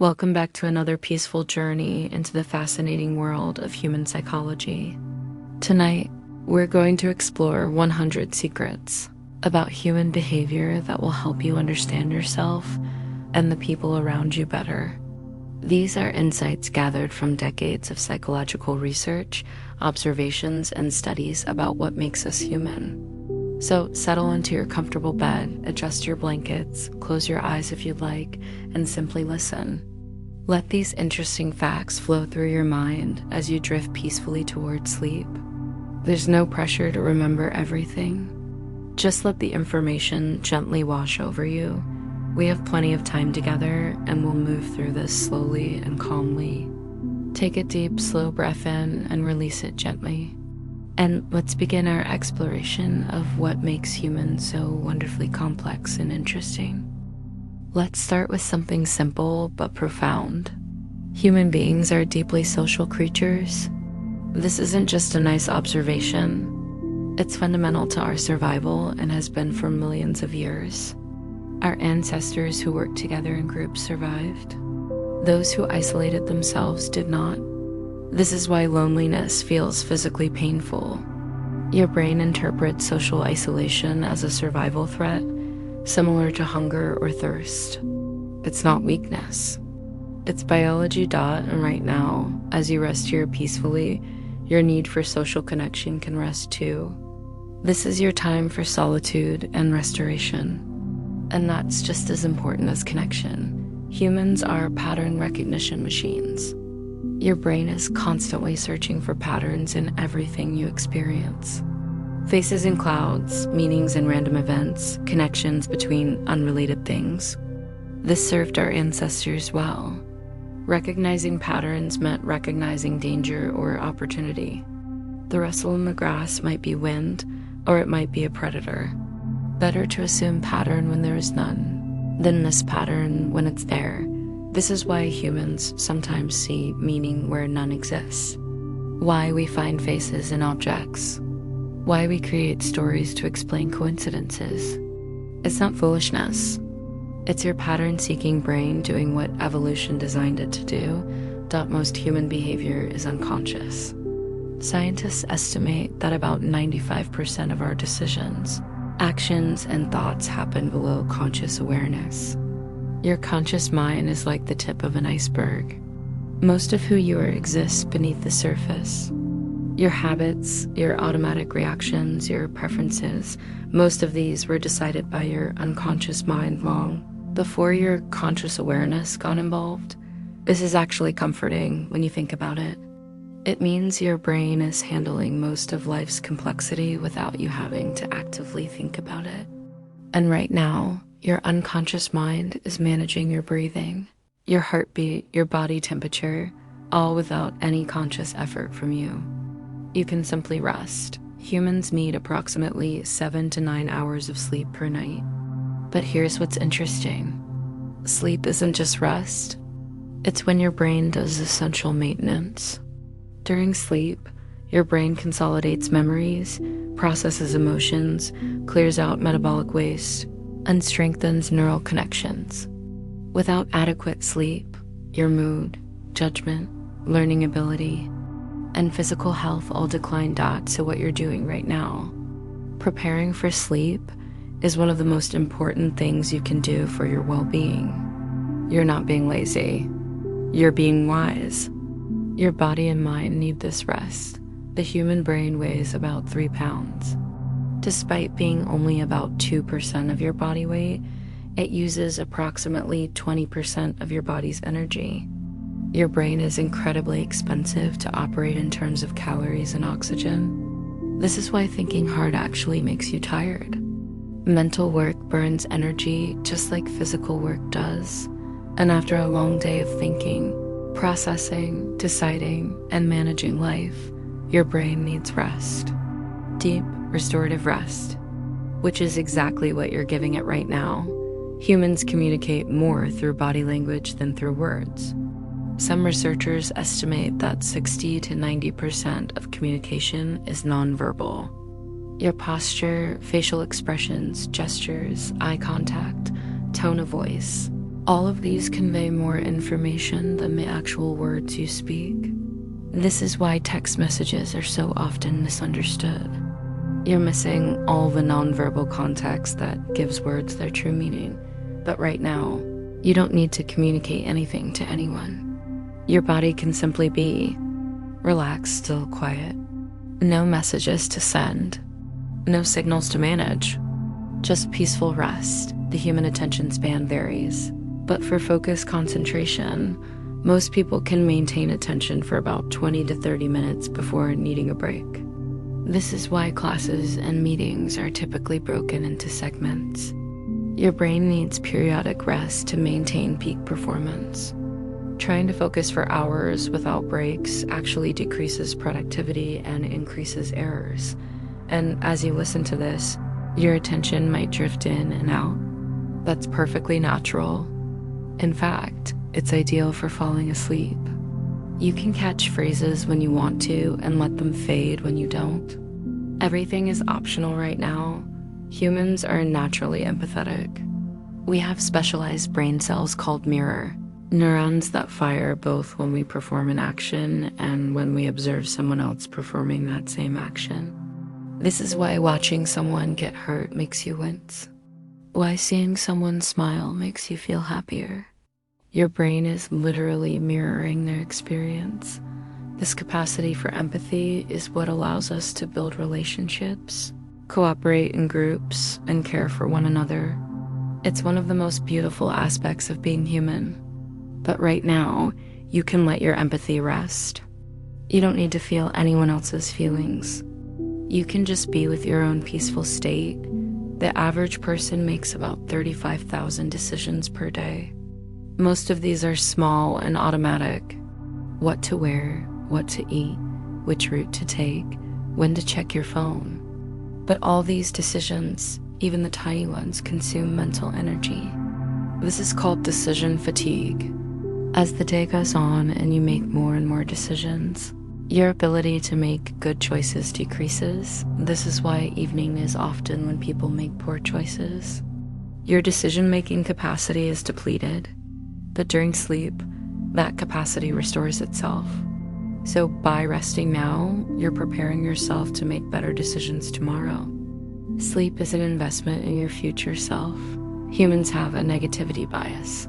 Welcome back to another peaceful journey into the fascinating world of human psychology. Tonight, we're going to explore 100 secrets about human behavior that will help you understand yourself and the people around you better. These are insights gathered from decades of psychological research, observations, and studies about what makes us human. So settle into your comfortable bed, adjust your blankets, close your eyes if you'd like, and simply listen. Let these interesting facts flow through your mind as you drift peacefully towards sleep. There's no pressure to remember everything. Just let the information gently wash over you. We have plenty of time together, and we'll move through this slowly and calmly. Take a deep, slow breath in and release it gently. And let's begin our exploration of what makes humans so wonderfully complex and interesting. Let's start with something simple but profound. Human beings are deeply social creatures. This isn't just a nice observation. It's fundamental to our survival and has been for millions of years. Our ancestors who worked together in groups survived. Those who isolated themselves did not. This is why loneliness feels physically painful. Your brain interprets social isolation as a survival threat, similar to hunger or thirst. It's not weakness. It's biology. And right now, as you rest here peacefully, your need for social connection can rest too. This is your time for solitude and restoration. And that's just as important as connection. Humans are pattern recognition machines. Your brain is constantly searching for patterns in everything you experience. Faces in clouds, meanings in random events, connections between unrelated things. This served our ancestors well. Recognizing patterns meant recognizing danger or opportunity. The rustle in the grass might be wind, or it might be a predator. Better to assume pattern when there is none, than miss pattern when it's there. This is why humans sometimes see meaning where none exists. Why we find faces in objects. Why we create stories to explain coincidences. It's not foolishness. It's your pattern-seeking brain doing what evolution designed it to do. Most human behavior is unconscious. Scientists estimate that about 95% of our decisions, actions, and thoughts happen below conscious awareness. Your conscious mind is like the tip of an iceberg. Most of who you are exists beneath the surface. Your habits, your automatic reactions, your preferences, most of these were decided by your unconscious mind long before your conscious awareness got involved. This is actually comforting when you think about it. It means your brain is handling most of life's complexity without you having to actively think about it. And right now, your unconscious mind is managing your breathing, your heartbeat, your body temperature, all without any conscious effort from you. You can simply rest. Humans need approximately 7 to 9 hours of sleep per night. But here's what's interesting. Sleep isn't just rest. It's when your brain does essential maintenance. During sleep, your brain consolidates memories, processes emotions, clears out metabolic waste, and strengthens neural connections. Without adequate sleep, your mood, judgment, learning ability, and physical health all decline to what you're doing right now. Preparing for sleep is one of the most important things you can do for your well-being. You're not being lazy. You're being wise. Your body and mind need this rest. The human brain weighs about 3 pounds. Despite being only about 2% of your body weight, it uses approximately 20% of your body's energy. Your brain is incredibly expensive to operate in terms of calories and oxygen. This is why thinking hard actually makes you tired. Mental work burns energy just like physical work does. And after a long day of thinking, processing, deciding, and managing life, your brain needs rest. Deep, restorative rest, which is exactly what you're giving it right now. Humans communicate more through body language than through words. Some researchers estimate that 60 to 90% of communication is nonverbal. Your posture, facial expressions, gestures, eye contact, tone of voice, All of these convey more information than the actual words you speak. This is why text messages are so often misunderstood. You're missing all the nonverbal context that gives words their true meaning. But right now, you don't need to communicate anything to anyone. Your body can simply be relaxed, still quiet. No messages to send. No signals to manage. Just peaceful rest. The human attention span varies. But for focused concentration, most people can maintain attention for about 20 to 30 minutes before needing a break. This is why classes and meetings are typically broken into segments. Your brain needs periodic rest to maintain peak performance. Trying to focus for hours without breaks actually decreases productivity and increases errors. And as you listen to this, your attention might drift in and out. That's perfectly natural. In fact, it's ideal for falling asleep. You can catch phrases when you want to and let them fade when you don't. Everything is optional right now. Humans are naturally empathetic. We have specialized brain cells called mirror, neurons that fire both when we perform an action and when we observe someone else performing that same action. This is why watching someone get hurt makes you wince. Why seeing someone smile makes you feel happier. Your brain is literally mirroring their experience. This capacity for empathy is what allows us to build relationships, cooperate in groups, and care for one another. It's one of the most beautiful aspects of being human. But right now, you can let your empathy rest. You don't need to feel anyone else's feelings. You can just be with your own peaceful state. The average person makes about 35,000 decisions per day. Most of these are small and automatic. What to wear, what to eat, which route to take, when to check your phone. But all these decisions, even the tiny ones, consume mental energy. This is called decision fatigue. As the day goes on and you make more and more decisions, your ability to make good choices decreases. This is why evening is often when people make poor choices. Your decision-making capacity is depleted, but during sleep, that capacity restores itself. So by resting now, you're preparing yourself to make better decisions tomorrow. Sleep is an investment in your future self. Humans have a negativity bias.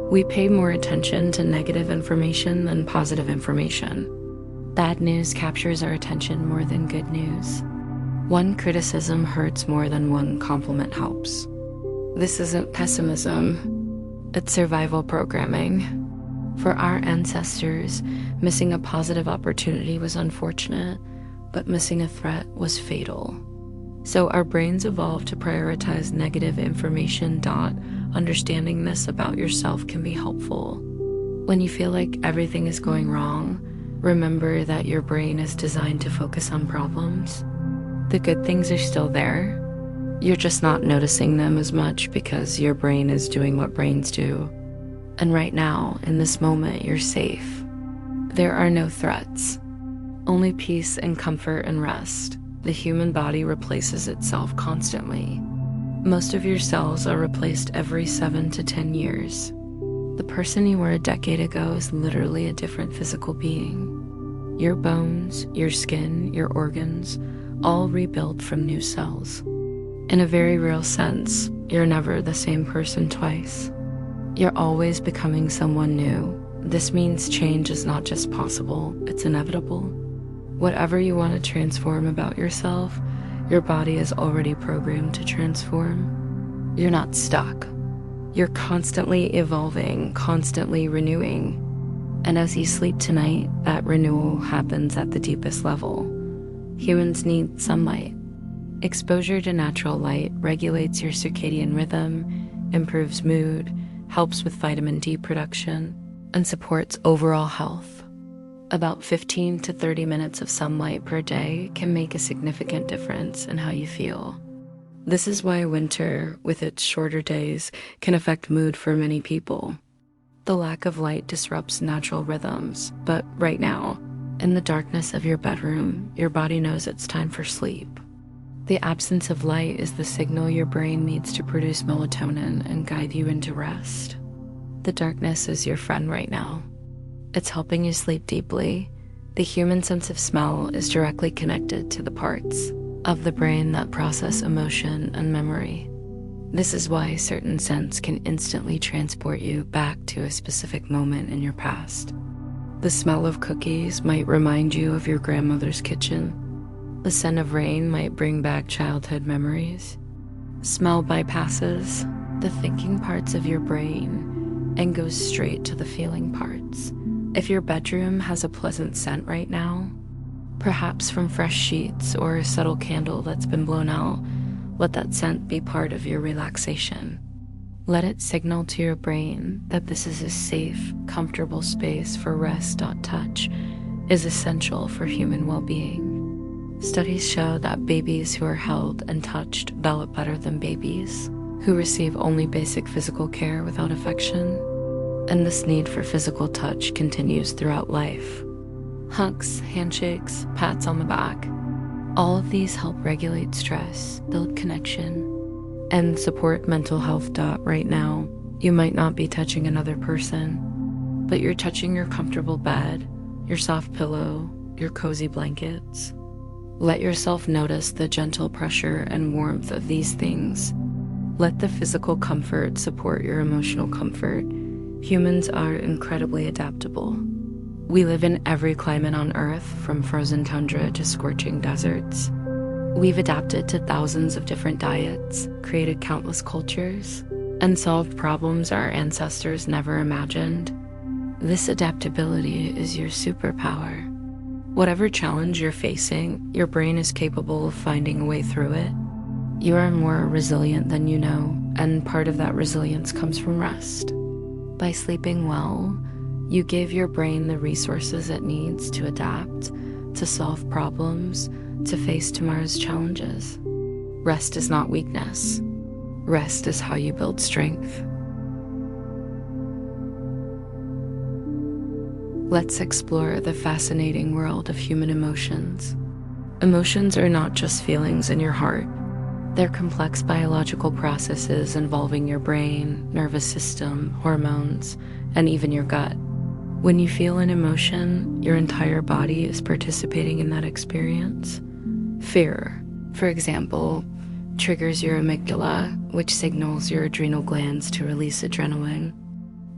We pay more attention to negative information than positive information. Bad news captures our attention more than good news. One criticism hurts more than one compliment helps. This isn't pessimism, it's survival programming. For our ancestors, missing a positive opportunity was unfortunate, but missing a threat was fatal. So our brains evolved to prioritize negative information. Understanding this about yourself can be helpful. When you feel like everything is going wrong, remember that your brain is designed to focus on problems. The good things are still there. You're just not noticing them as much because your brain is doing what brains do. And right now, in this moment, you're safe. There are no threats, only peace and comfort and rest. The human body replaces itself constantly. Most of your cells are replaced every 7 to 10 years. The person you were a decade ago is literally a different physical being. Your bones, your skin, your organs, all rebuild from new cells. In a very real sense, you're never the same person twice. You're always becoming someone new. This means change is not just possible, it's inevitable. Whatever you want to transform about yourself, your body is already programmed to transform. You're not stuck. You're constantly evolving, constantly renewing. And as you sleep tonight, that renewal happens at the deepest level. Humans need sunlight. Exposure to natural light regulates your circadian rhythm, improves mood, helps with vitamin D production, and supports overall health. About 15 to 30 minutes of sunlight per day can make a significant difference in how you feel. This is why winter, with its shorter days, can affect mood for many people. The lack of light disrupts natural rhythms, but right now, in the darkness of your bedroom, your body knows it's time for sleep. The absence of light is the signal your brain needs to produce melatonin and guide you into rest. The darkness is your friend right now. It's helping you sleep deeply. The human sense of smell is directly connected to the parts of the brain that process emotion and memory. This is why certain scents can instantly transport you back to a specific moment in your past. The smell of cookies might remind you of your grandmother's kitchen. The scent of rain might bring back childhood memories. Smell bypasses the thinking parts of your brain and goes straight to the feeling parts. If your bedroom has a pleasant scent right now, perhaps from fresh sheets or a subtle candle that's been blown out, let that scent be part of your relaxation. Let it signal to your brain that this is a safe, comfortable space for rest. Touch is essential for human well-being. Studies show that babies who are held and touched develop better than babies who receive only basic physical care without affection. And this need for physical touch continues throughout life. Hugs, handshakes, pats on the back. All of these help regulate stress, build connection, and support mental health. Right now, you might not be touching another person, but you're touching your comfortable bed, your soft pillow, your cozy blankets. Let yourself notice the gentle pressure and warmth of these things. Let the physical comfort support your emotional comfort. Humans are incredibly adaptable. We live in every climate on Earth, from frozen tundra to scorching deserts. We've adapted to thousands of different diets, created countless cultures, and solved problems our ancestors never imagined. This adaptability is your superpower. Whatever challenge you're facing, your brain is capable of finding a way through it. You are more resilient than you know, and part of that resilience comes from rest. By sleeping well, you give your brain the resources it needs to adapt, to solve problems, to face tomorrow's challenges. Rest is not weakness. Rest is how you build strength. Let's explore the fascinating world of human emotions. Emotions are not just feelings in your heart. They're complex biological processes involving your brain, nervous system, hormones, and even your gut. When you feel an emotion, your entire body is participating in that experience. Fear, for example, triggers your amygdala, which signals your adrenal glands to release adrenaline.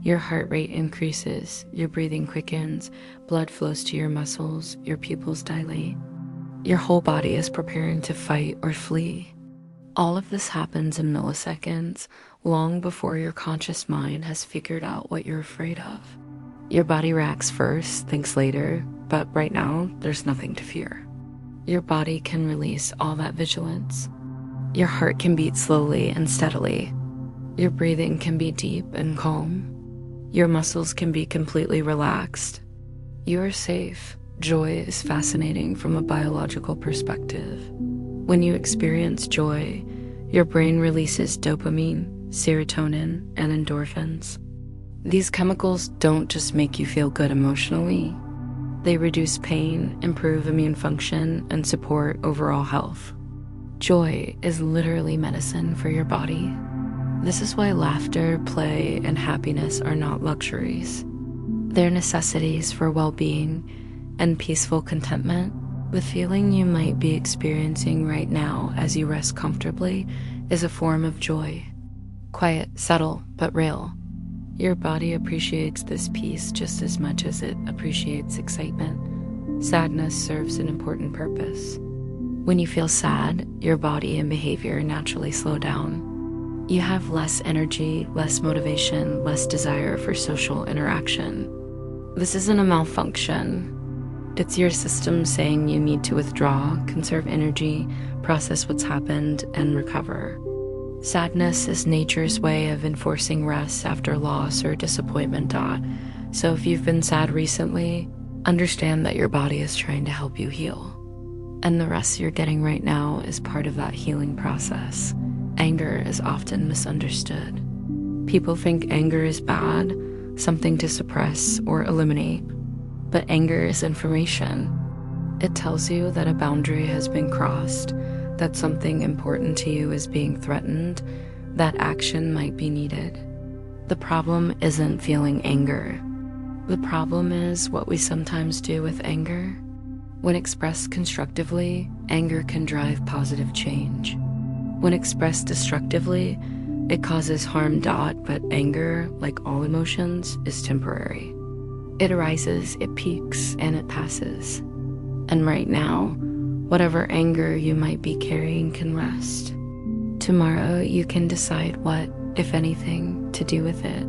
Your heart rate increases, your breathing quickens, blood flows to your muscles, your pupils dilate. Your whole body is preparing to fight or flee. All of this happens in milliseconds, long before your conscious mind has figured out what you're afraid of. Your body reacts first, thinks later, but right now, there's nothing to fear. Your body can release all that vigilance. Your heart can beat slowly and steadily. Your breathing can be deep and calm. Your muscles can be completely relaxed. You are safe. Joy is fascinating from a biological perspective. When you experience joy, your brain releases dopamine, serotonin, and endorphins. These chemicals don't just make you feel good emotionally. They reduce pain, improve immune function, and support overall health. Joy is literally medicine for your body. This is why laughter, play, and happiness are not luxuries. They're necessities for well-being and peaceful contentment. The feeling you might be experiencing right now as you rest comfortably is a form of joy. Quiet, subtle, but real. Your body appreciates this peace just as much as it appreciates excitement. Sadness serves an important purpose. When you feel sad, your body and behavior naturally slow down. You have less energy, less motivation, less desire for social interaction. This isn't a malfunction. It's your system saying you need to withdraw, conserve energy, process what's happened, and recover. Sadness is nature's way of enforcing rest after loss or disappointment. So if you've been sad recently, understand that your body is trying to help you heal. And the rest you're getting right now is part of that healing process. Anger is often misunderstood. People think anger is bad, something to suppress or eliminate. But anger is information. It tells you that a boundary has been crossed, that something important to you is being threatened, that action might be needed. The problem isn't feeling anger. The problem is what we sometimes do with anger. When expressed constructively, anger can drive positive change. When expressed destructively, it causes harm. But anger, like all emotions, is temporary. It arises, it peaks, and it passes. And right now, whatever anger you might be carrying can rest. Tomorrow, you can decide what, if anything, to do with it.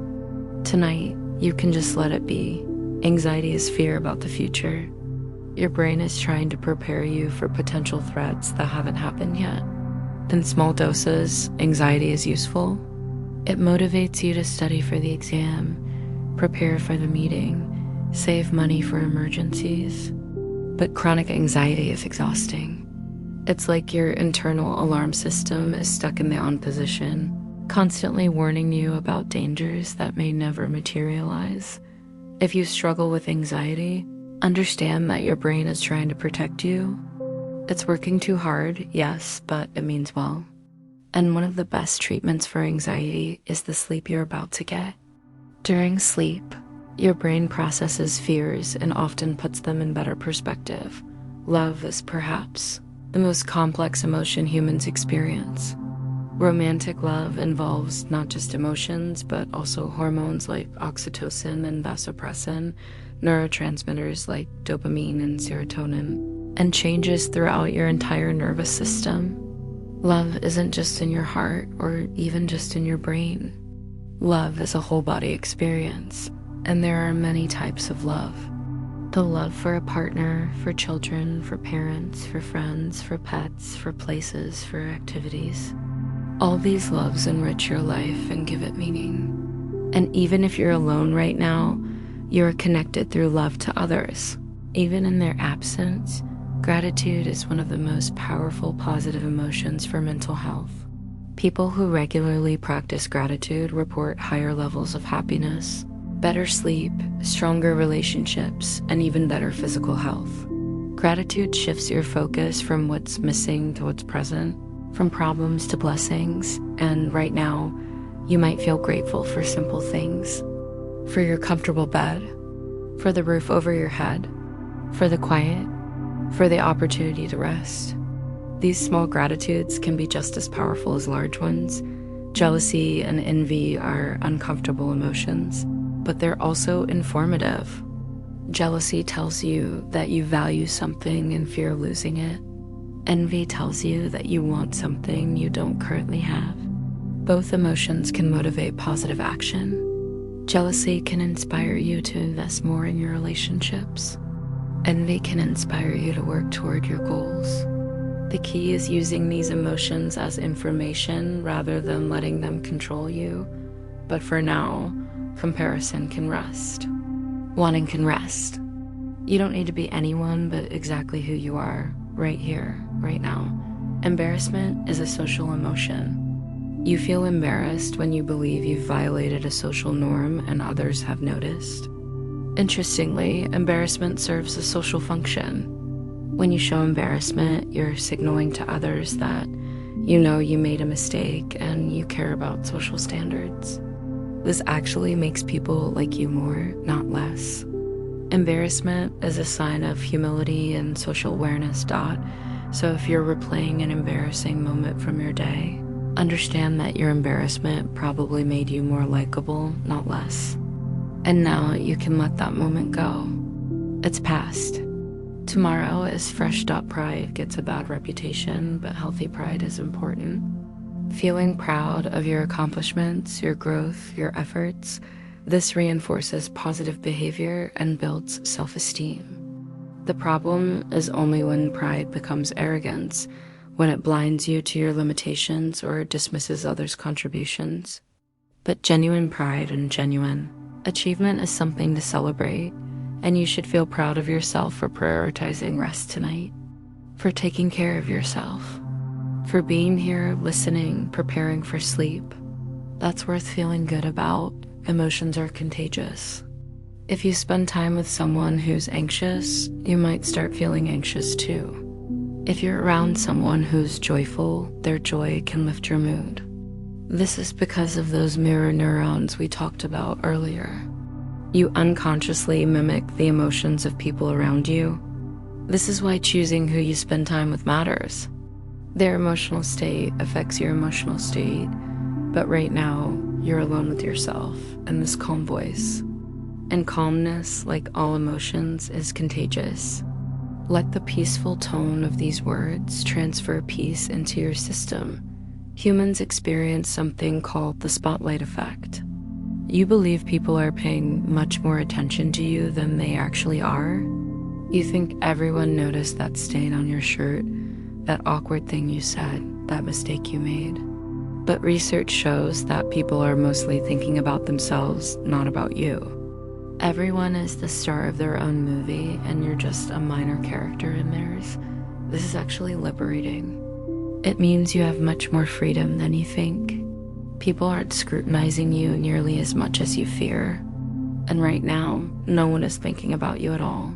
Tonight, you can just let it be. Anxiety is fear about the future. Your brain is trying to prepare you for potential threats that haven't happened yet. In small doses, anxiety is useful. It motivates you to study for the exam, prepare for the meeting, save money for emergencies. But chronic anxiety is exhausting. It's like your internal alarm system is stuck in the on position, constantly warning you about dangers that may never materialize. If you struggle with anxiety, understand that your brain is trying to protect you. It's working too hard, yes, but it means well. And one of the best treatments for anxiety is the sleep you're about to get. During sleep, your brain processes fears and often puts them in better perspective. Love is perhaps the most complex emotion humans experience. Romantic love involves not just emotions, but also hormones like oxytocin and vasopressin, neurotransmitters like dopamine and serotonin, and changes throughout your entire nervous system. Love isn't just in your heart or even just in your brain. Love is a whole body experience, and there are many types of love. The love for a partner, for children, for parents, for friends, for pets, for places, for activities. All these loves enrich your life and give it meaning. And even if you're alone right now, you are connected through love to others. Even in their absence, gratitude is one of the most powerful positive emotions for mental health. People who regularly practice gratitude report higher levels of happiness, better sleep, stronger relationships, and even better physical health. Gratitude shifts your focus from what's missing to what's present, from problems to blessings, and right now, you might feel grateful for simple things. For your comfortable bed, for the roof over your head, for the quiet, for the opportunity to rest. These small gratitudes can be just as powerful as large ones. Jealousy and envy are uncomfortable emotions, but they're also informative. Jealousy tells you that you value something and fear losing it. Envy tells you that you want something you don't currently have. Both emotions can motivate positive action. Jealousy can inspire you to invest more in your relationships. Envy can inspire you to work toward your goals. The key is using these emotions as information rather than letting them control you. But for now, comparison can rest. Wanting can rest. You don't need to be anyone but exactly who you are, right here, right now. Embarrassment is a social emotion. You feel embarrassed when you believe you've violated a social norm and others have noticed. Interestingly, embarrassment serves a social function. When you show embarrassment, you're signaling to others that you know you made a mistake and you care about social standards. This actually makes people like you more, not less. Embarrassment is a sign of humility and social awareness. So if you're replaying an embarrassing moment from your day, understand that your embarrassment probably made you more likable, not less. And now you can let that moment go. It's past. Tomorrow is fresh. Pride gets a bad reputation, but healthy pride is important. Feeling proud of your accomplishments, your growth, your efforts, this reinforces positive behavior and builds self-esteem. The problem is only when pride becomes arrogance, when it blinds you to your limitations or dismisses others' contributions. But genuine pride and genuine achievement is something to celebrate, and you should feel proud of yourself for prioritizing rest tonight, for taking care of yourself, for being here, listening, preparing for sleep. That's worth feeling good about. Emotions are contagious. If you spend time with someone who's anxious, you might start feeling anxious too. If you're around someone who's joyful, their joy can lift your mood. This is because of those mirror neurons we talked about earlier. You unconsciously mimic the emotions of people around you. This is why choosing who you spend time with matters. Their emotional state affects your emotional state, but right now, you're alone with yourself and this calm voice. And calmness, like all emotions, is contagious. Let the peaceful tone of these words transfer peace into your system. Humans experience something called the spotlight effect. You believe people are paying much more attention to you than they actually are. You think everyone noticed that stain on your shirt, that awkward thing you said, that mistake you made. But research shows that people are mostly thinking about themselves, not about you. Everyone is the star of their own movie, and you're just a minor character in theirs. This is actually liberating. It means you have much more freedom than you think. People aren't scrutinizing you nearly as much as you fear. And right now, no one is thinking about you at all.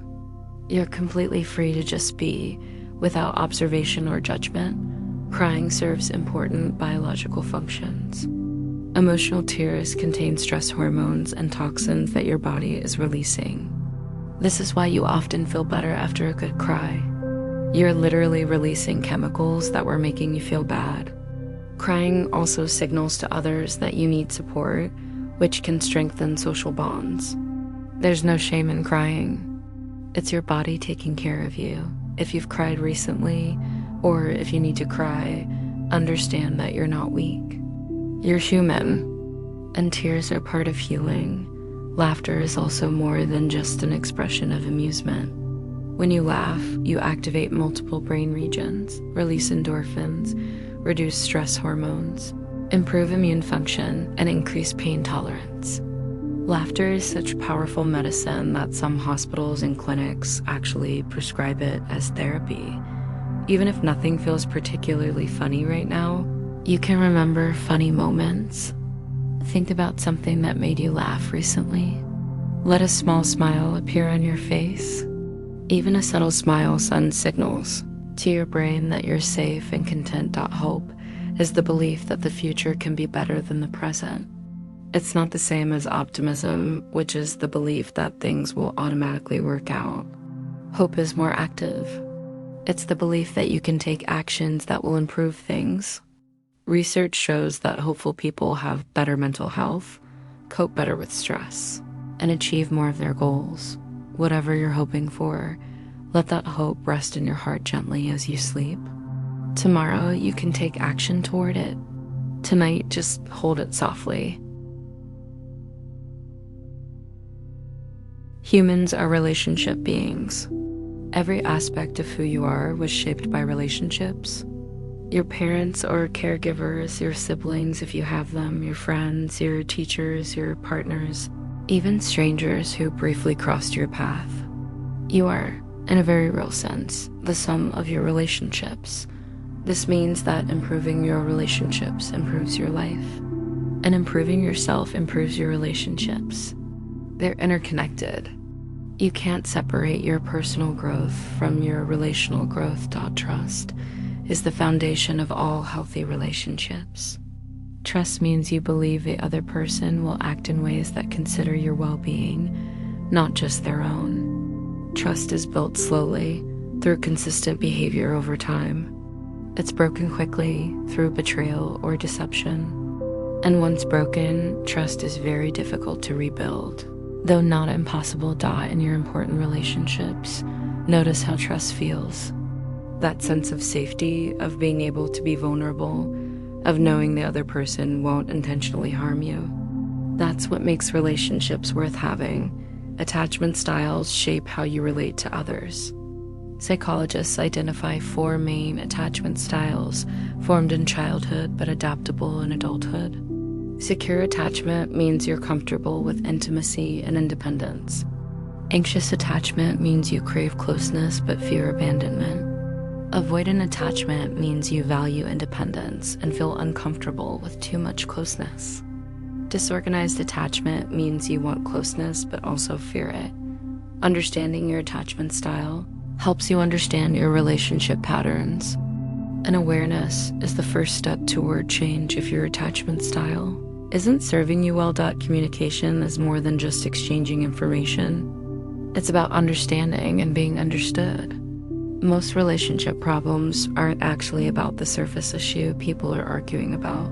You're completely free to just be, without observation or judgment. Crying serves important biological functions. Emotional tears contain stress hormones and toxins that your body is releasing. This is why you often feel better after a good cry. You're literally releasing chemicals that were making you feel bad. Crying also signals to others that you need support, which can strengthen social bonds. There's no shame in crying. It's your body taking care of you. If you've cried recently, or if you need to cry, understand that you're not weak. You're human, and tears are part of healing. Laughter is also more than just an expression of amusement. When you laugh, you activate multiple brain regions, release endorphins, reduce stress hormones, improve immune function, and increase pain tolerance. Laughter is such powerful medicine that some hospitals and clinics actually prescribe it as therapy. Even if nothing feels particularly funny right now, you can remember funny moments. Think about something that made you laugh recently. Let a small smile appear on your face. Even a subtle smile sends signals to your brain that you're safe and content. Hope is the belief that the future can be better than the present. It's not the same as optimism, which is the belief that things will automatically work out. Hope is more active. It's the belief that you can take actions that will improve things. Research shows that hopeful people have better mental health, cope better with stress, and achieve more of their goals. Whatever you're hoping for, let that hope rest in your heart gently as you sleep. Tomorrow, you can take action toward it. Tonight, just hold it softly. Humans are relationship beings. Every aspect of who you are was shaped by relationships. Your parents or caregivers, your siblings if you have them, your friends, your teachers, your partners, even strangers who briefly crossed your path. You are, in a very real sense, the sum of your relationships. This means that improving your relationships improves your life, and improving yourself improves your relationships. They're interconnected. You can't separate your personal growth from your relational growth. Trust is the foundation of all healthy relationships. Trust means you believe the other person will act in ways that consider your well-being, not just their own. Trust is built slowly, through consistent behavior over time. It's broken quickly through betrayal or deception. And once broken, trust is very difficult to rebuild. Though not impossible. In your important relationships, notice how trust feels. That sense of safety, of being able to be vulnerable, of knowing the other person won't intentionally harm you. That's what makes relationships worth having. Attachment styles shape how you relate to others. Psychologists identify 4 main attachment styles formed in childhood but adaptable in adulthood. Secure attachment means you're comfortable with intimacy and independence. Anxious attachment means you crave closeness but fear abandonment. Avoidant attachment means you value independence and feel uncomfortable with too much closeness. Disorganized attachment means you want closeness but also fear it. Understanding your attachment style helps you understand your relationship patterns. And awareness is the first step toward change if your attachment style isn't serving you well. Communication is more than just exchanging information. It's about understanding and being understood. Most relationship problems aren't actually about the surface issue people are arguing about.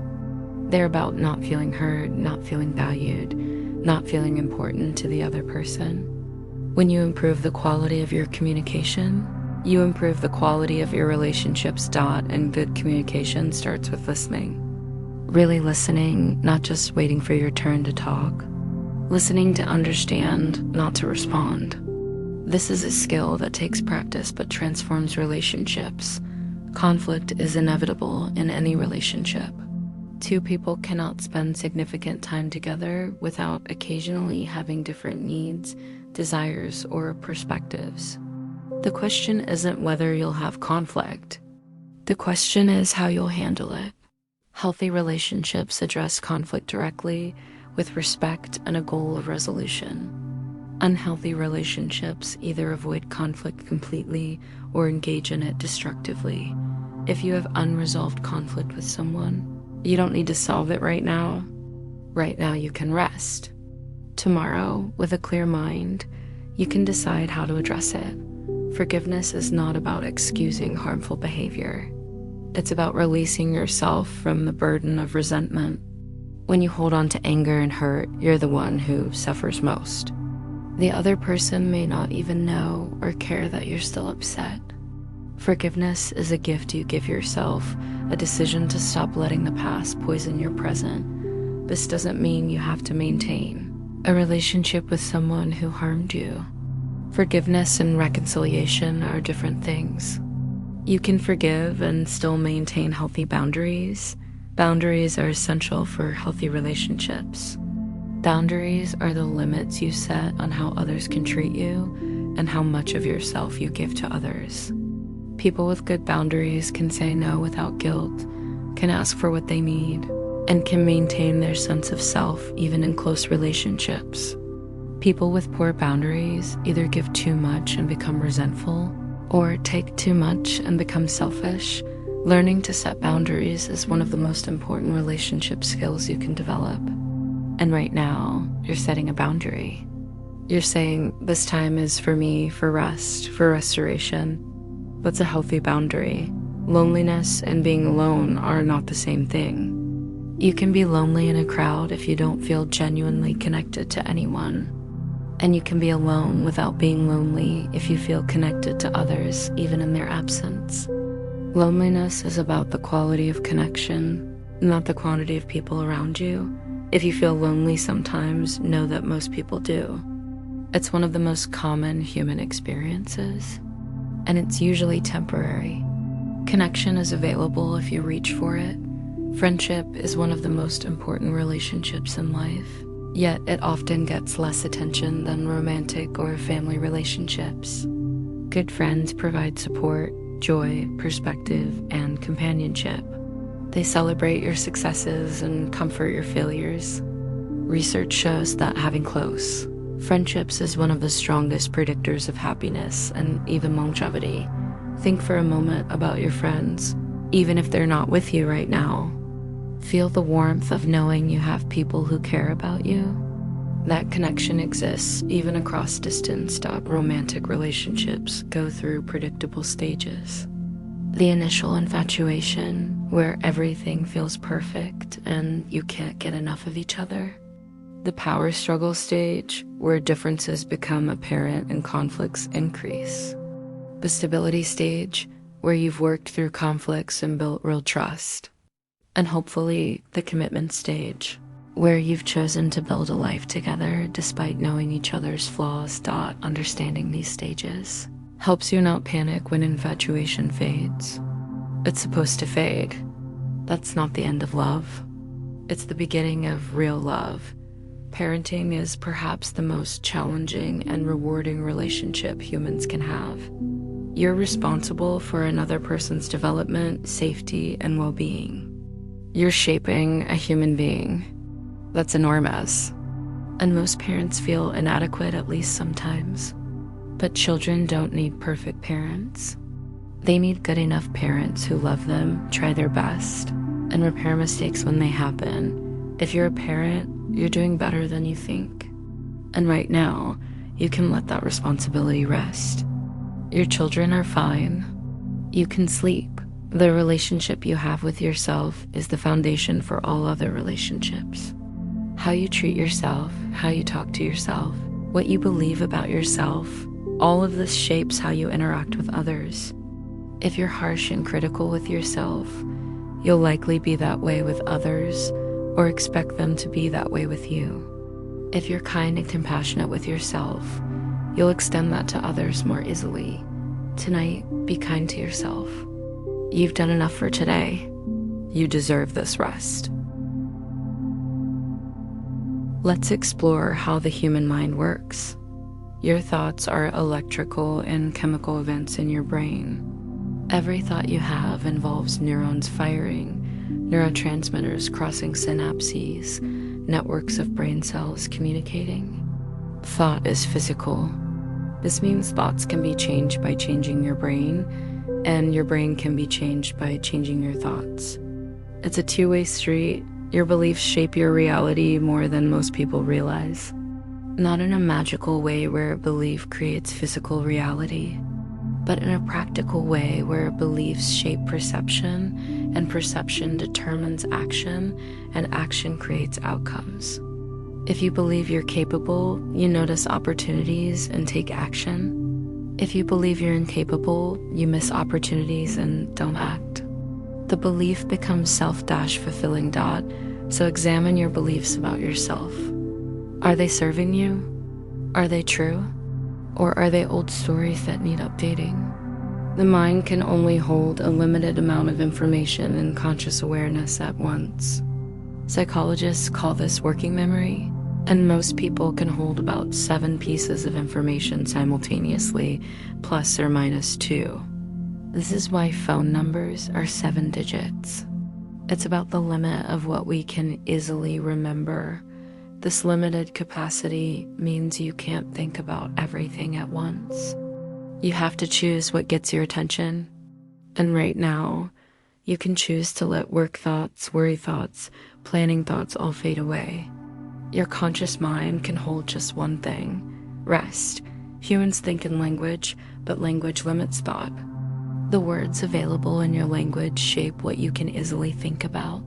They're about not feeling heard, not feeling valued, not feeling important to the other person. When you improve the quality of your communication, you improve the quality of your relationships. And good communication starts with listening. Really listening, not just waiting for your turn to talk. Listening to understand, not to respond. This is a skill that takes practice but transforms relationships. Conflict is inevitable in any relationship. Two people cannot spend significant time together without occasionally having different needs, desires, or perspectives. The question isn't whether you'll have conflict. The question is how you'll handle it. Healthy relationships address conflict directly, with respect and a goal of resolution. Unhealthy relationships either avoid conflict completely or engage in it destructively. If you have unresolved conflict with someone, you don't need to solve it right now. Right now you can rest. Tomorrow, with a clear mind, you can decide how to address it. Forgiveness is not about excusing harmful behavior. It's about releasing yourself from the burden of resentment. When you hold on to anger and hurt, you're the one who suffers most. The other person may not even know or care that you're still upset. Forgiveness is a gift you give yourself, a decision to stop letting the past poison your present. This doesn't mean you have to maintain a relationship with someone who harmed you. Forgiveness and reconciliation are different things. You can forgive and still maintain healthy boundaries. Boundaries are essential for healthy relationships. Boundaries are the limits you set on how others can treat you and how much of yourself you give to others. People with good boundaries can say no without guilt, can ask for what they need, and can maintain their sense of self even in close relationships. People with poor boundaries either give too much and become resentful, or take too much and become selfish. Learning to set boundaries is one of the most important relationship skills you can develop. And right now, you're setting a boundary. You're saying, this time is for me, for rest, for restoration. That's a healthy boundary. Loneliness and being alone are not the same thing. You can be lonely in a crowd if you don't feel genuinely connected to anyone. And you can be alone without being lonely if you feel connected to others, even in their absence. Loneliness is about the quality of connection, not the quantity of people around you. If you feel lonely sometimes, know that most people do. It's one of the most common human experiences, and it's usually temporary. Connection is available if you reach for it. Friendship is one of the most important relationships in life, yet it often gets less attention than romantic or family relationships. Good friends provide support, joy, perspective, and companionship. They celebrate your successes and comfort your failures. Research shows that having close friendships is one of the strongest predictors of happiness and even longevity. Think for a moment about your friends, even if they're not with you right now. Feel the warmth of knowing you have people who care about you. That connection exists even across distance. Romantic relationships go through predictable stages. The initial infatuation, where everything feels perfect and you can't get enough of each other. The power struggle stage, where differences become apparent and conflicts increase. The stability stage, where you've worked through conflicts and built real trust. And hopefully, the commitment stage, where you've chosen to build a life together despite knowing each other's flaws. Understanding these stages helps you not panic when infatuation fades. It's supposed to fade. That's not the end of love. It's the beginning of real love. Parenting is perhaps the most challenging and rewarding relationship humans can have. You're responsible for another person's development, safety, and well-being. You're shaping a human being. That's enormous. And most parents feel inadequate, at least sometimes. But children don't need perfect parents. They need good enough parents who love them, try their best, and repair mistakes when they happen. If you're a parent, you're doing better than you think. And right now, you can let that responsibility rest. Your children are fine. You can sleep. The relationship you have with yourself is the foundation for all other relationships. How you treat yourself, how you talk to yourself, what you believe about yourself, all of this shapes how you interact with others. If you're harsh and critical with yourself, you'll likely be that way with others or expect them to be that way with you. If you're kind and compassionate with yourself, you'll extend that to others more easily. Tonight, be kind to yourself. You've done enough for today. You deserve this rest. Let's explore how the human mind works. Your thoughts are electrical and chemical events in your brain. Every thought you have involves neurons firing, neurotransmitters crossing synapses, networks of brain cells communicating. Thought is physical. This means thoughts can be changed by changing your brain, and your brain can be changed by changing your thoughts. It's a two-way street. Your beliefs shape your reality more than most people realize. Not in a magical way where a belief creates physical reality, but in a practical way where beliefs shape perception, and perception determines action, and action creates outcomes. If you believe you're capable, you notice opportunities and take action. If you believe you're incapable, you miss opportunities and don't act. The belief becomes self-fulfilling. So examine your beliefs about yourself. Are they serving you? Are they true? Or are they old stories that need updating? The mind can only hold a limited amount of information and conscious awareness at once. Psychologists call this working memory, and most people can hold about 7 pieces of information simultaneously, plus or minus 2. This is why phone numbers are 7 digits. It's about the limit of what we can easily remember. This limited capacity means you can't think about everything at once. You have to choose what gets your attention. And right now, you can choose to let work thoughts, worry thoughts, planning thoughts all fade away. Your conscious mind can hold just one thing: rest. Humans think in language, but language limits thought. The words available in your language shape what you can easily think about.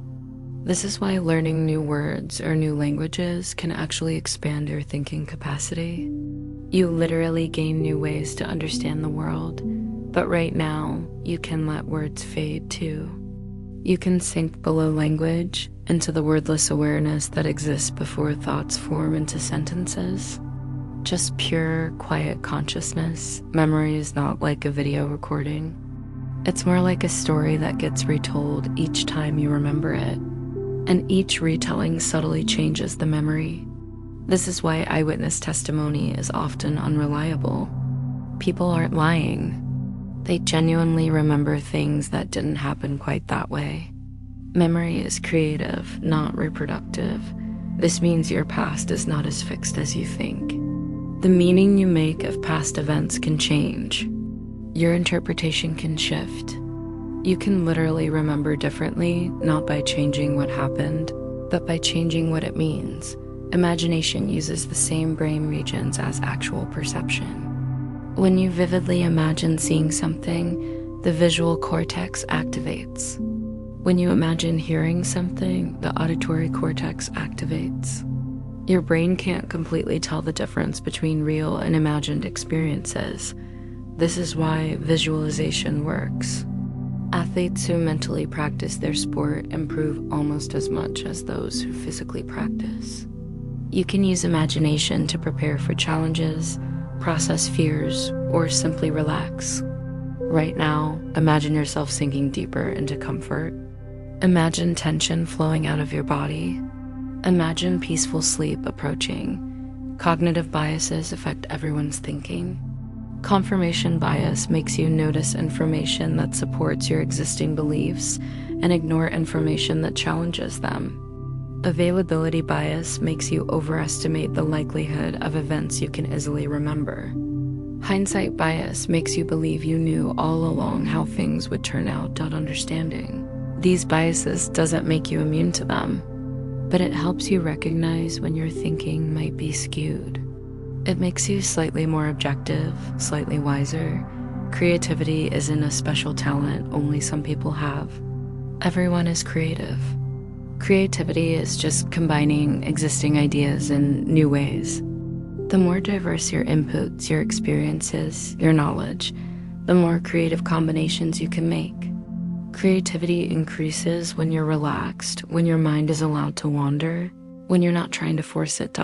This is why learning new words or new languages can actually expand your thinking capacity. You literally gain new ways to understand the world, but right now, you can let words fade too. You can sink below language into the wordless awareness that exists before thoughts form into sentences. Just pure, quiet consciousness. Memory is not like a video recording. It's more like a story that gets retold each time you remember it. And each retelling subtly changes the memory. This is why eyewitness testimony is often unreliable. People aren't lying. They genuinely remember things that didn't happen quite that way. Memory is creative, not reproductive. This means your past is not as fixed as you think. The meaning you make of past events can change. Your interpretation can shift. You can literally remember differently, not by changing what happened, but by changing what it means. Imagination uses the same brain regions as actual perception. When you vividly imagine seeing something, the visual cortex activates. When you imagine hearing something, the auditory cortex activates. Your brain can't completely tell the difference between real and imagined experiences. This is why visualization works. Athletes who mentally practice their sport improve almost as much as those who physically practice. You can use imagination to prepare for challenges, process fears, or simply relax. Right now, imagine yourself sinking deeper into comfort. Imagine tension flowing out of your body. Imagine peaceful sleep approaching. Cognitive biases affect everyone's thinking. Confirmation bias makes you notice information that supports your existing beliefs and ignore information that challenges them. Availability bias makes you overestimate the likelihood of events you can easily remember. Hindsight bias makes you believe you knew all along how things would turn out. Understanding these biases doesn't make you immune to them, but it helps you recognize when your thinking might be skewed. It makes you slightly more objective, slightly wiser. Creativity isn't a special talent only some people have. Everyone is creative. Creativity is just combining existing ideas in new ways. The more diverse your inputs, your experiences, your knowledge, the more creative combinations you can make. Creativity increases when you're relaxed, when your mind is allowed to wander, when you're not trying to force it.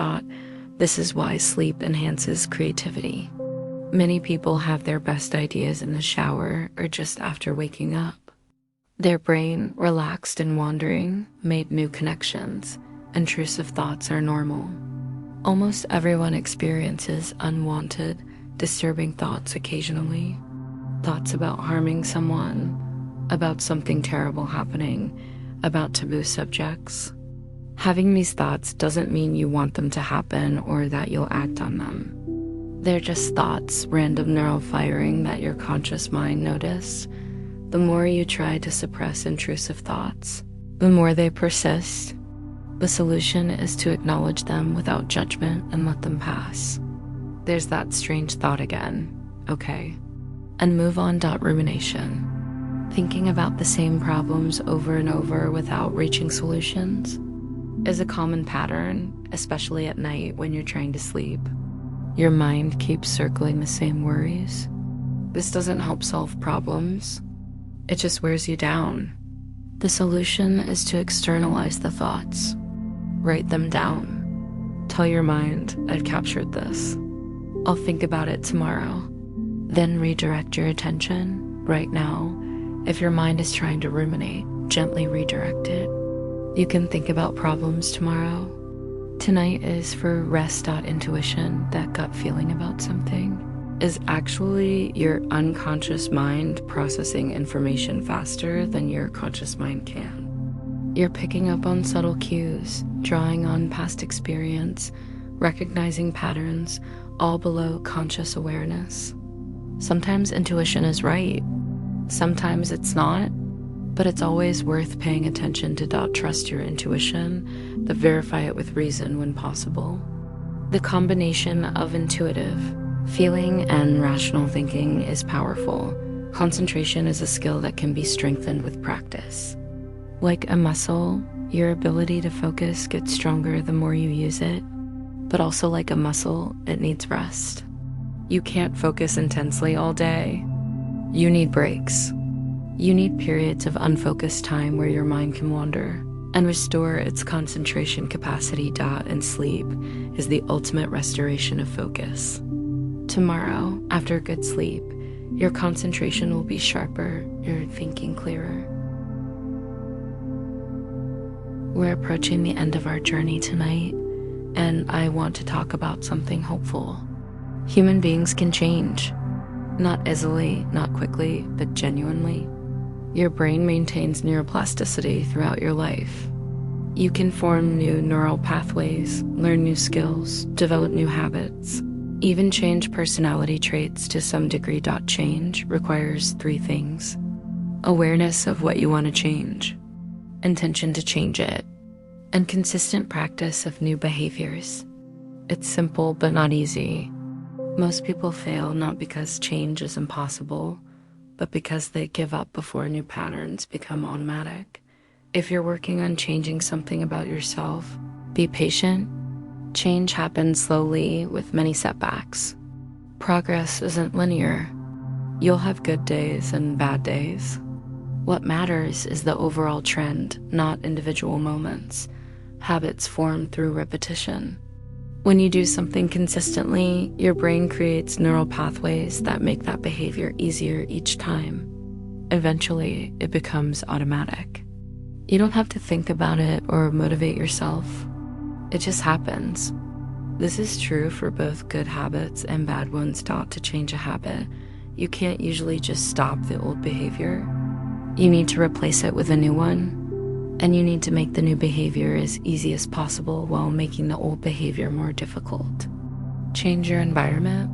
This is why sleep enhances creativity. Many people have their best ideas in the shower or just after waking up. Their brain, relaxed and wandering, made new connections. Intrusive thoughts are normal. Almost everyone experiences unwanted, disturbing thoughts occasionally. Thoughts about harming someone, about something terrible happening, about taboo subjects. Having these thoughts doesn't mean you want them to happen or that you'll act on them. They're just thoughts, random neural firing that your conscious mind noticed. The more you try to suppress intrusive thoughts, the more they persist. The solution is to acknowledge them without judgment and let them pass. There's that strange thought again, okay, and move on. Rumination. Thinking about the same problems over and over without reaching solutions is a common pattern, especially at night when you're trying to sleep. Your mind keeps circling the same worries. This doesn't help solve problems. It just wears you down. The solution is to externalize the thoughts. Write them down. Tell your mind, I've captured this. I'll think about it tomorrow. Then redirect your attention right now. If your mind is trying to ruminate, gently redirect it. You can think about problems tomorrow. Tonight is for rest. Intuition, that gut feeling about something, is actually your unconscious mind processing information faster than your conscious mind can. You're picking up on subtle cues, drawing on past experience, recognizing patterns, all below conscious awareness. Sometimes intuition is right. Sometimes it's not, but it's always worth paying attention to. Trust your intuition, but verify it with reason when possible. The combination of intuitive, feeling, and rational thinking is powerful. Concentration is a skill that can be strengthened with practice. Like a muscle, your ability to focus gets stronger the more you use it, but also like a muscle, it needs rest. You can't focus intensely all day. You need breaks. You need periods of unfocused time where your mind can wander and restore its concentration capacity. And sleep is the ultimate restoration of focus. Tomorrow, after good sleep, your concentration will be sharper, your thinking clearer. We're approaching the end of our journey tonight, and I want to talk about something hopeful. Human beings can change. Not easily, not quickly, but genuinely. Your brain maintains neuroplasticity throughout your life. You can form new neural pathways, learn new skills, develop new habits, even change personality traits to some degree. Change requires 3 things: awareness of what you want to change, intention to change it, and consistent practice of new behaviors. It's simple but not easy. Most people fail not because change is impossible, but because they give up before new patterns become automatic. If you're working on changing something about yourself, be patient. Change happens slowly with many setbacks. Progress isn't linear. You'll have good days and bad days. What matters is the overall trend, not individual moments. Habits form through repetition. When you do something consistently, your brain creates neural pathways that make that behavior easier each time. Eventually, it becomes automatic. You don't have to think about it or motivate yourself. It just happens. This is true for both good habits and bad ones. To change a habit, you can't usually just stop the old behavior. You need to replace it with a new one. And you need to make the new behavior as easy as possible while making the old behavior more difficult. Change your environment.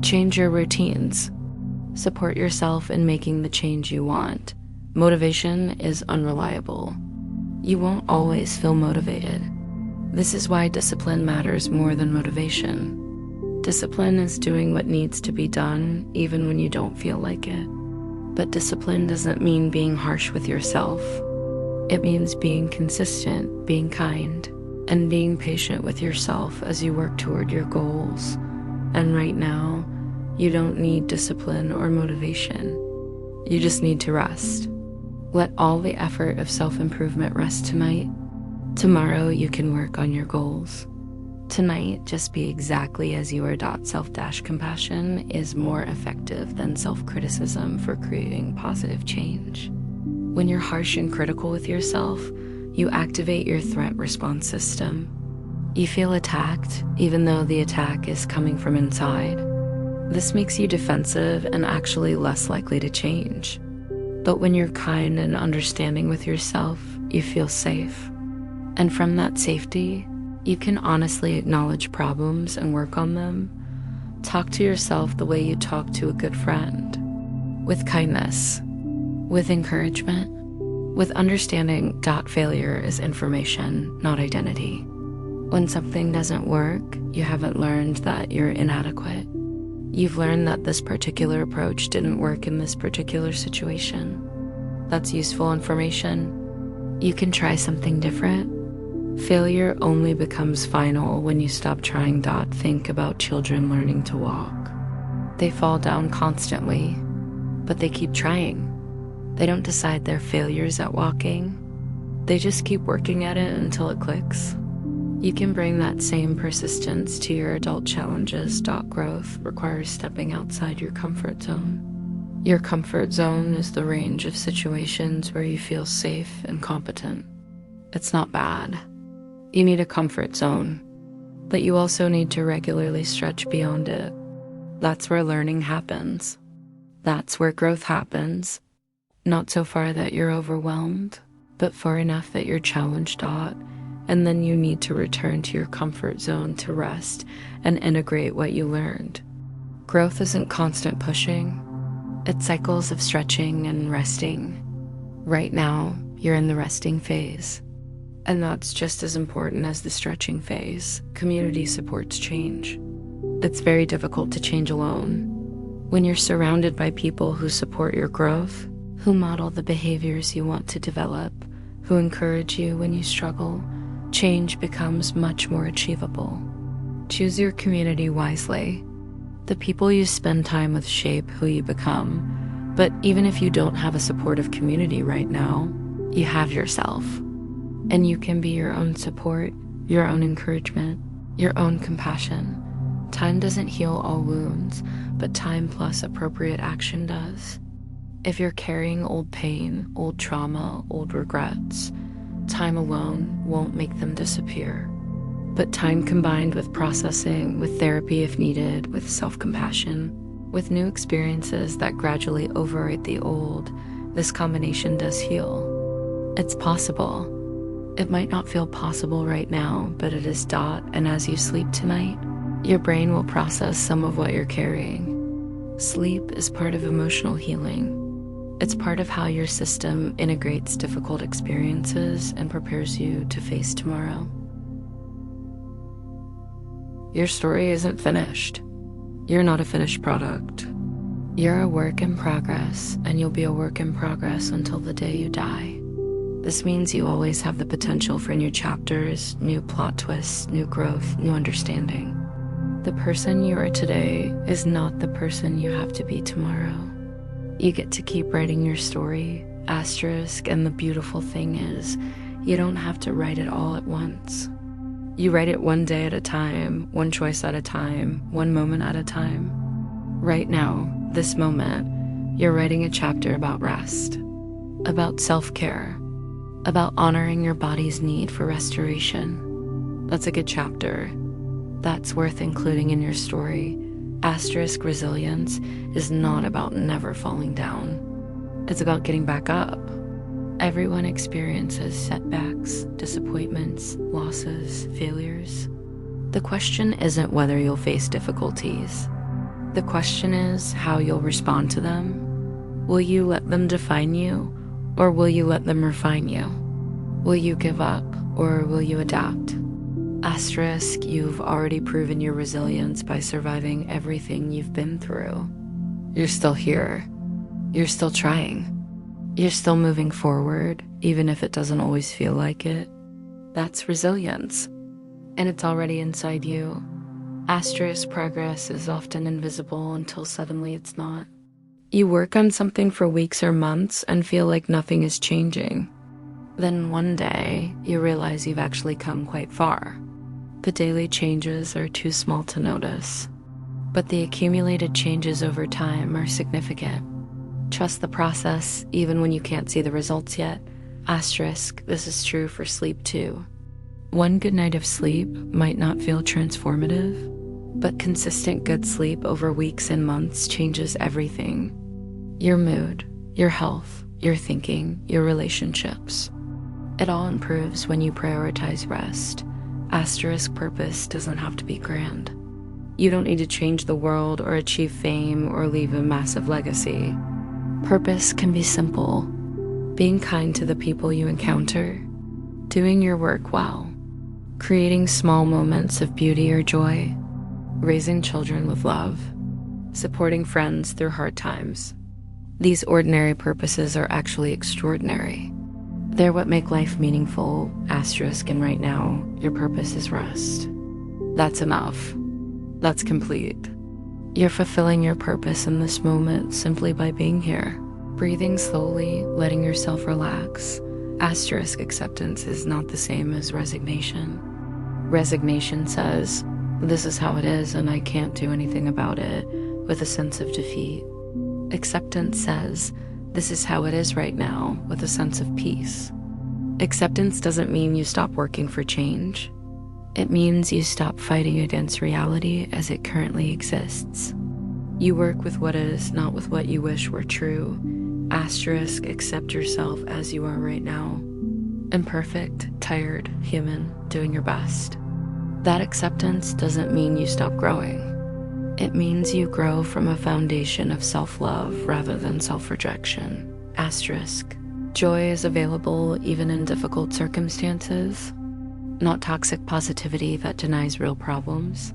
Change your routines. Support yourself in making the change you want. Motivation is unreliable. You won't always feel motivated. This is why discipline matters more than motivation. Discipline is doing what needs to be done even when you don't feel like it. But discipline doesn't mean being harsh with yourself. It means being consistent, being kind, and being patient with yourself as you work toward your goals. And right now, you don't need discipline or motivation. You just need to rest. Let all the effort of self-improvement rest tonight. Tomorrow you can work on your goals. Tonight, just be exactly as you are. Self-compassion is more effective than self-criticism for creating positive change. When you're harsh and critical with yourself, you activate your threat response system. You feel attacked, even though the attack is coming from inside. This makes you defensive and actually less likely to change. But when you're kind and understanding with yourself, you feel safe. And from that safety, you can honestly acknowledge problems and work on them. Talk to yourself the way you talk to a good friend. With kindness, with encouragement, with understanding. Failure is information, not identity. When something doesn't work, you haven't learned that you're inadequate. You've learned that this particular approach didn't work in this particular situation. That's useful information. You can try something different. Failure only becomes final when you stop trying. Think about children learning to walk. They fall down constantly, but they keep trying. They don't decide they're failures at walking. They just keep working at it until it clicks. You can bring that same persistence to your adult challenges. Growth requires stepping outside your comfort zone. Your comfort zone is the range of situations where you feel safe and competent. It's not bad. You need a comfort zone, but you also need to regularly stretch beyond it. That's where learning happens. That's where growth happens. Not so far that you're overwhelmed, but far enough that you're challenged. And then you need to return to your comfort zone to rest and integrate what you learned. Growth isn't constant pushing. It's cycles of stretching and resting. Right now, you're in the resting phase. And that's just as important as the stretching phase. Community supports change. It's very difficult to change alone. When you're surrounded by people who support your growth, who model the behaviors you want to develop, who encourage you when you struggle, change becomes much more achievable. Choose your community wisely. The people you spend time with shape who you become. But even if you don't have a supportive community right now, you have yourself. And you can be your own support, your own encouragement, your own compassion. Time doesn't heal all wounds, but time plus appropriate action does. If you're carrying old pain, old trauma, old regrets, time alone won't make them disappear. But time combined with processing, with therapy if needed, with self-compassion, with new experiences that gradually override the old, this combination does heal. It's possible. It might not feel possible right now, but it is. And as you sleep tonight, your brain will process some of what you're carrying. Sleep is part of emotional healing. It's part of how your system integrates difficult experiences and prepares you to face tomorrow. Your story isn't finished. You're not a finished product. You're a work in progress, and you'll be a work in progress until the day you die. This means you always have the potential for new chapters, new plot twists, new growth, new understanding. The person you are today is not the person you have to be tomorrow. You get to keep writing your story, and the beautiful thing is, you don't have to write it all at once. You write it one day at a time, one choice at a time, one moment at a time. Right now, this moment, you're writing a chapter about rest, about self-care, about honoring your body's need for restoration. That's a good chapter. That's worth including in your story. Resilience is not about never falling down. It's about getting back up. Everyone experiences setbacks, disappointments, losses, failures. The question isn't whether you'll face difficulties. The question is how you'll respond to them. Will you let them define you, or will you let them refine you? Will you give up, or will you adapt? Asterisk, you've already proven your resilience by surviving everything you've been through. You're still here. You're still trying. You're still moving forward, even if it doesn't always feel like it. That's resilience, and it's already inside you. Asterisk, progress is often invisible until suddenly it's not. You work on something for weeks or months and feel like nothing is changing. Then one day, you realize you've actually come quite far. The daily changes are too small to notice, but the accumulated changes over time are significant. Trust the process even when you can't see the results yet. Asterisk, this is true for sleep too. One good night of sleep might not feel transformative, but consistent good sleep over weeks and months changes everything. Your mood, your health, your thinking, your relationships. It all improves when you prioritize rest. Asterisk, purpose doesn't have to be grand. You don't need to change the world or achieve fame or leave a massive legacy. Purpose can be simple. Being kind to the people you encounter, doing your work well, creating small moments of beauty or joy, raising children with love, supporting friends through hard times. These ordinary purposes are actually extraordinary. They're what make life meaningful. Asterisk, and right now, your purpose is rest. That's enough. That's complete. You're fulfilling your purpose in this moment simply by being here, breathing slowly, letting yourself relax. Asterisk, acceptance is not the same as resignation. Resignation says, this is how it is and I can't do anything about it, with a sense of defeat. Acceptance says, this is how it is right now, with a sense of peace. Acceptance doesn't mean you stop working for change. It means you stop fighting against reality as it currently exists. You work with what is, not with what you wish were true. Asterisk, accept yourself as you are right now. Imperfect, tired, human, doing your best. That acceptance doesn't mean you stop growing. It means you grow from a foundation of self-love rather than self-rejection. Asterisk, joy is available even in difficult circumstances. Not toxic positivity that denies real problems,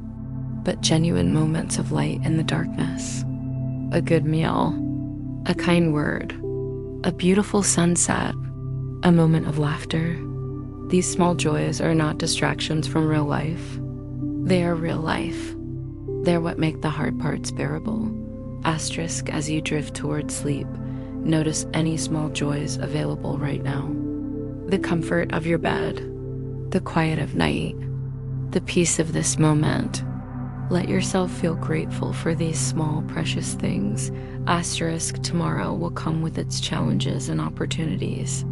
but genuine moments of light in the darkness. A good meal, a kind word, a beautiful sunset, a moment of laughter. These small joys are not distractions from real life. They are real life. They're what make the hard parts bearable. Asterisk, as you drift towards sleep, notice any small joys available right now. The comfort of your bed, the quiet of night, the peace of this moment. Let yourself feel grateful for these small, precious things. Asterisk, tomorrow will come with its challenges and opportunities.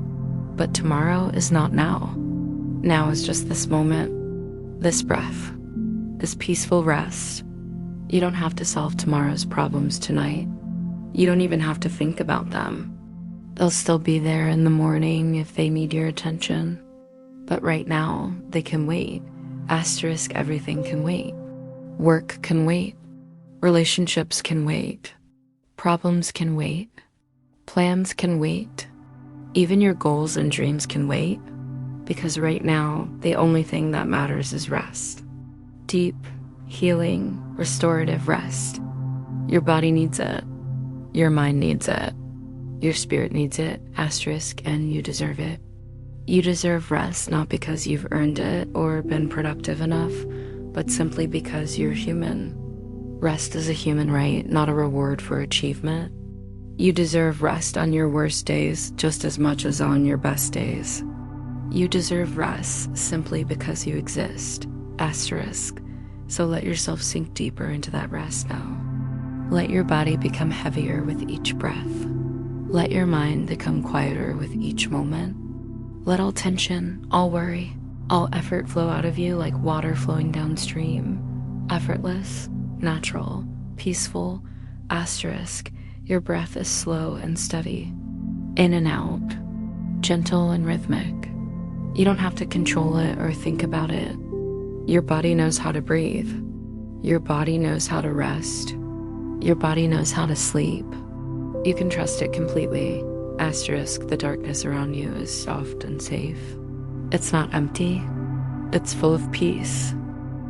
But tomorrow is not now. Now is just this moment, this breath, this peaceful rest. You don't have to solve tomorrow's problems tonight. You don't even have to think about them. They'll still be there in the morning if they need your attention. But right now, they can wait. Asterisk, everything can wait. Work can wait. Relationships can wait. Problems can wait. Plans can wait. Even your goals and dreams can wait. Because right now, the only thing that matters is rest. Deep, healing, restorative rest. Your body needs it. Your mind needs it. Your spirit needs it. Asterisk, and you deserve it. You deserve rest not because you've earned it or been productive enough, but simply because you're human. Rest is a human right, not a reward for achievement. You deserve rest on your worst days just as much as on your best days. You deserve rest simply because you exist. Asterisk. So let yourself sink deeper into that rest now. Let your body become heavier with each breath. Let your mind become quieter with each moment. Let all tension, all worry, all effort flow out of you like water flowing downstream. Effortless, natural, peaceful. Asterisk, your breath is slow and steady. In and out, gentle and rhythmic. You don't have to control it or think about it. Your body knows how to breathe. Your body knows how to rest. Your body knows how to sleep. You can trust it completely. Asterisk, the darkness around you is soft and safe. It's not empty. It's full of peace,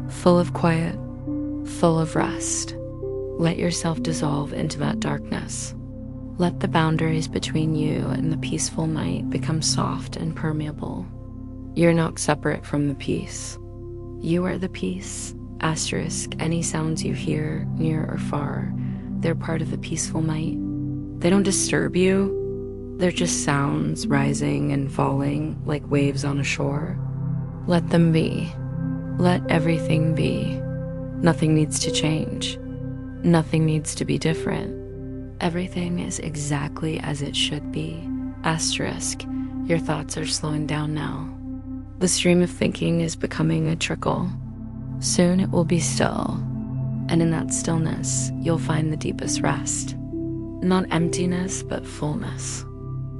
full of quiet, full of rest. Let yourself dissolve into that darkness. Let the boundaries between you and the peaceful night become soft and permeable. You're not separate from the peace. You are the peace. Asterisk, any sounds you hear, near or far, they're part of the peaceful night. They don't disturb you. They're just sounds rising and falling like waves on a shore. Let them be. Let everything be. Nothing needs to change. Nothing needs to be different. Everything is exactly as it should be. Asterisk, your thoughts are slowing down now. The stream of thinking is becoming a trickle. Soon it will be still, and in that stillness, you'll find the deepest rest. Not emptiness, but fullness.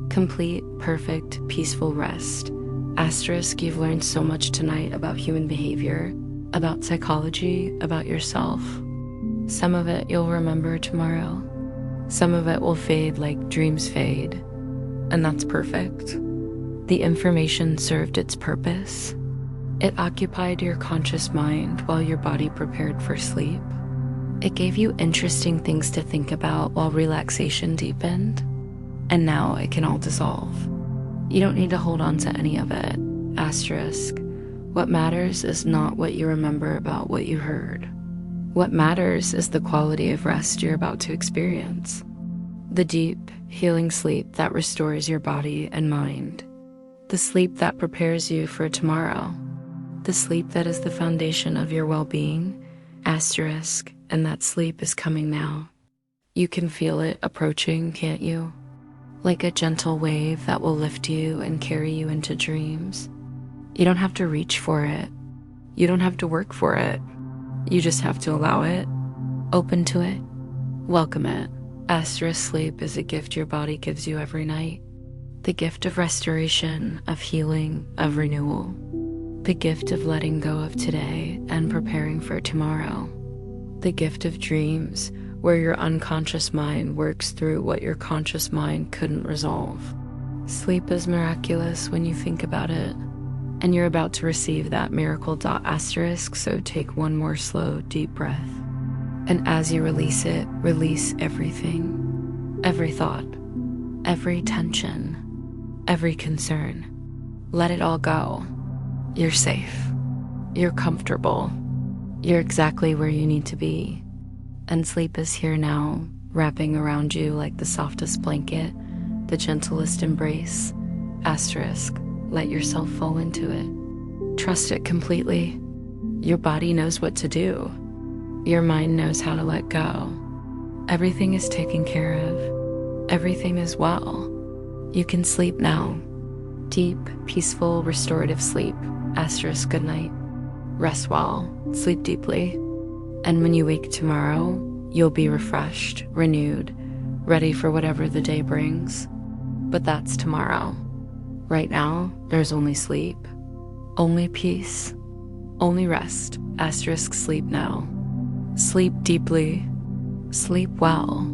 Complete, perfect, peaceful rest. Asterisk, you've learned so much tonight about human behavior, about psychology, about yourself. Some of it you'll remember tomorrow. Some of it will fade like dreams fade, and that's perfect. The information served its purpose. It occupied your conscious mind while your body prepared for sleep. It gave you interesting things to think about while relaxation deepened, and now it can all dissolve. You don't need to hold on to any of it. Asterisk, what matters is not what you remember about what you heard. What matters is the quality of rest you're about to experience. The deep, healing sleep that restores your body and mind. The sleep that prepares you for tomorrow. The sleep that is the foundation of your well-being. Asterisk, and that sleep is coming now. You can feel it approaching, can't you? Like a gentle wave that will lift you and carry you into dreams. You don't have to reach for it. You don't have to work for it. You just have to allow it, open to it, welcome it. Asterisk, sleep is a gift your body gives you every night. The gift of restoration, of healing, of renewal. The gift of letting go of today and preparing for tomorrow. The gift of dreams, where your unconscious mind works through what your conscious mind couldn't resolve. Sleep is miraculous when you think about it, and you're about to receive that miracle. Asterisk, so take one more slow, deep breath. And as you release it, release everything. Every thought, every tension, every concern. Let it all go. You're safe. You're comfortable. You're exactly where you need to be. And sleep is here now, wrapping around you like the softest blanket, the gentlest embrace. Asterisk, let yourself fall into it. Trust it completely. Your body knows what to do. Your mind knows how to let go. Everything is taken care of. Everything is well. You can sleep now. Deep, peaceful, restorative sleep. Asterisk, good night. Rest well, sleep deeply. And when you wake tomorrow, you'll be refreshed, renewed, ready for whatever the day brings. But that's tomorrow. Right now, there's only sleep, only peace, only rest. Asterisk, sleep now. Sleep deeply, sleep well.